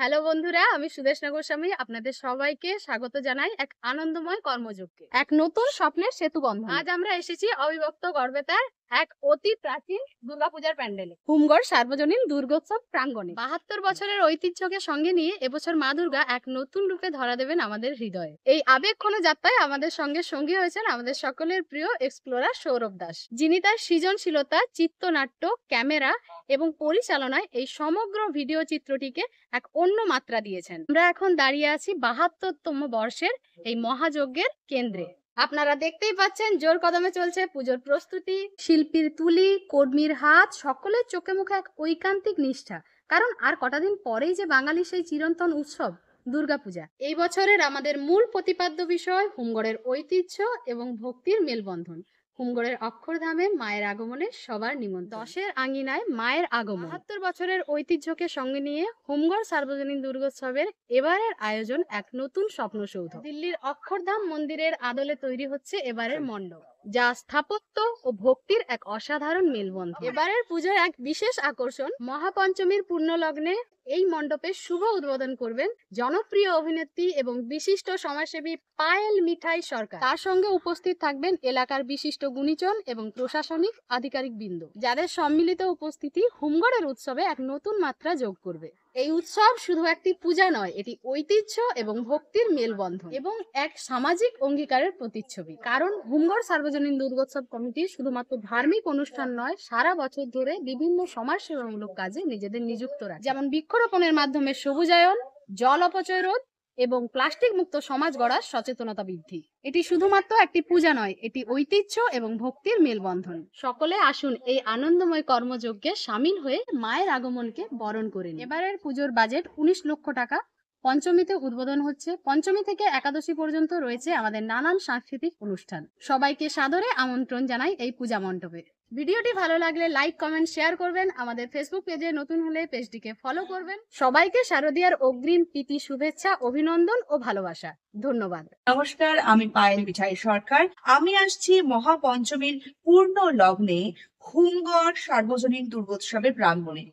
Hello বন্ধুরা, আমি সুদেশনা গোস্বামী আপনাদের সবাইকে স্বাগত জানাই এক আনন্দময় কর্মযজ্ঞে, এক নতুন স্বপ্নের সেতু বন্ধন। আজ আমরা এসেছি অবিভক্ত গড়বেতার এক অতি প্রাচীন দুর্গাপূজার প্যান্ডেলে, হুমগড় সার্বজনীন দুর্গোৎসব প্রাঙ্গণে। ৭২ বছরের ঐতিহ্যকে সঙ্গে নিয়ে এবছর মা দুর্গা এক নতুন রূপে ধরা দেবেন আমাদের হৃদয়ে। এই আবেগঘন যাত্রায় আমাদের সঙ্গে সঙ্গী হয়েছেন আমাদের সকলের প্রিয় এক্সপ্লোরার সৌরভ দাস, যিনি তার সৃজনশীলতা, চিত্রনাট্য, ক্যামেরা এবং পরিচালনায় এই সমগ্র ভিডিও চিত্রটিকে এক অন্য মাত্রা দিয়েছেন। আমরা এখন দাঁড়িয়ে আছি ৭২তম বর্ষের এই মহাযজ্ঞের কেন্দ্রে। আপনারা দেখতেই পাচ্ছেন জোর কদমে চলছে পুজোর প্রস্তুতি। শিল্পীর তুলি, কর্মীর হাত, সকলের চোখে মুখে এক ঐকান্তিক নিষ্ঠা। কারণ আর কটা দিন পরেই যে বাঙালির সেই চিরন্তন উৎসব দুর্গাপূজা। এই বছরের আমাদের মূল প্রতিপাদ্য বিষয় হুমগড়ের ঐতিহ্য এবং ভক্তির মেলবন্ধন। হুমগড়ের অক্ষরধামে মায়ের আগমনে সবার নিমন্ত্রণ। ১০-এর আঙিনায় মায়ের আগমন। ৭২ বছরের ঐতিহ্যকে সঙ্গে নিয়ে হুমগড় সার্বজনীন দুর্গোৎসবের এবারের আয়োজন এক নতুন স্বপ্নসৌধ। দিল্লির অক্ষরধাম মন্দিরের আদলে তৈরি হচ্ছে এবারের মণ্ডপ, যা স্থাপত্য ও ভক্তির এক অসাধারণ মেলবন্ধন। এবারের পুজোর এক বিশেষ আকর্ষণ, মহাপঞ্চমীর পূর্ণলগ্নে এই মণ্ডপের শুভ উদ্বোধন করবেন জনপ্রিয় অভিনেত্রী এবং বিশিষ্ট সমাজসেবী পায়েল মিঠাই সরকার। তার সঙ্গে উপস্থিত থাকবেন এলাকার বিশিষ্ট গুণীজন এবং প্রশাসনিক আধিকারিক বৃন্দ, যাদের সম্মিলিত উপস্থিতি হুমগড়ের উৎসবে এক নতুন মাত্রা যোগ করবে। এই উৎসব শুধু একটি পূজা নয়, এটি ঐতিহ্য এবং ভক্তির মেলবন্ধন এবং এক সামাজিক অঙ্গীকারের প্রতিচ্ছবি। কারণ হুমগড় সার্বজনীন দুর্গোৎসব কমিটি শুধুমাত্র ধার্মিক অনুষ্ঠান নয়, সারা বছর ধরে বিভিন্ন সমাজসেবামূলক কাজে নিজেদের নিযুক্ত রাখে, যেমন বৃক্ষরোপণের মাধ্যমে সবুজায়ন, জল অপচয় রোধ এবং প্লাস্টিক মুক্ত সমাজ গড়ার সচেতনতা বৃদ্ধি। এটি শুধুমাত্র একটি পূজা নয়, এটি ঐতিহ্য এবং ভক্তির মেলবন্ধন। সকলে আসুন এই আনন্দময় কর্মযজ্ঞে সামিল হয়ে মায়ের আগমনকে বরণ করে নিন। এবারের পুজোর বাজেট ১৯ লক্ষ টাকা। পঞ্চমীতে উদ্বোধন হচ্ছে। পঞ্চমী থেকে একাদশী পর্যন্ত রয়েছে আমাদের নানান সাংস্কৃতিক অনুষ্ঠান। সবাইকে সাদরে আমন্ত্রণ জানাই এই পূজা মণ্ডপে। ভিডিওটি ভালো লাগলে লাইক, কমেন্ট, শেয়ার করবেন। আমাদের ফেসবুক পেজে নতুন হলে পেজটিকে ফলো করবেন। সবাইকে শারদীয়ার অগ্রিম প্রীতি, শুভেচ্ছা, অভিনন্দন ও ভালোবাসা। ধন্যবাদ। নমস্কার, আমি পায়েল মিঠাই সরকার। আমি আসছি মহাপঞ্চমীর পূর্ণ লগ্নে হুমগড় সার্বজনীন দুর্গোৎসবের প্রাঙ্গণে।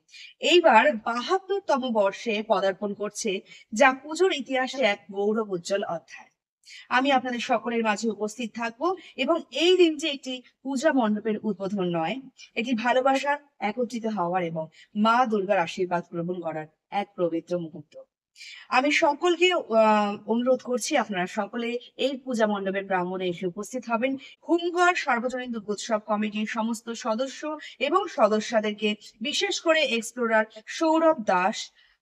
এইবার ৭২তম বর্ষে পদার্পণ করছে, যা পুজোর ইতিহাসে এক গৌরবোজ্জ্বল অধ্যায়। আমি আপনাদের সকলের মাঝে উপস্থিত থাকবো এবং এই দিনটি একটি পূজা মণ্ডপের উদ্বোধন নয়, এটি ভালোবাসার, একত্রিত হওয়ার এবং মা দুর্গার আশীর্বাদ গ্রহণ করার এক পবিত্র মুহূর্ত। আমি সকলকে অনুরোধ করছি, আপনারা সকলে এই পূজা মণ্ডপের প্রাঙ্গণে এসে উপস্থিত হবেন। হুমগড় সার্বজনীন দুর্গোৎসব কমিটির সমস্ত সদস্য এবং সদস্যদেরকে, বিশেষ করে এক্সপ্লোরার সৌরভ দাস,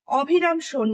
অভিরাম সোনি,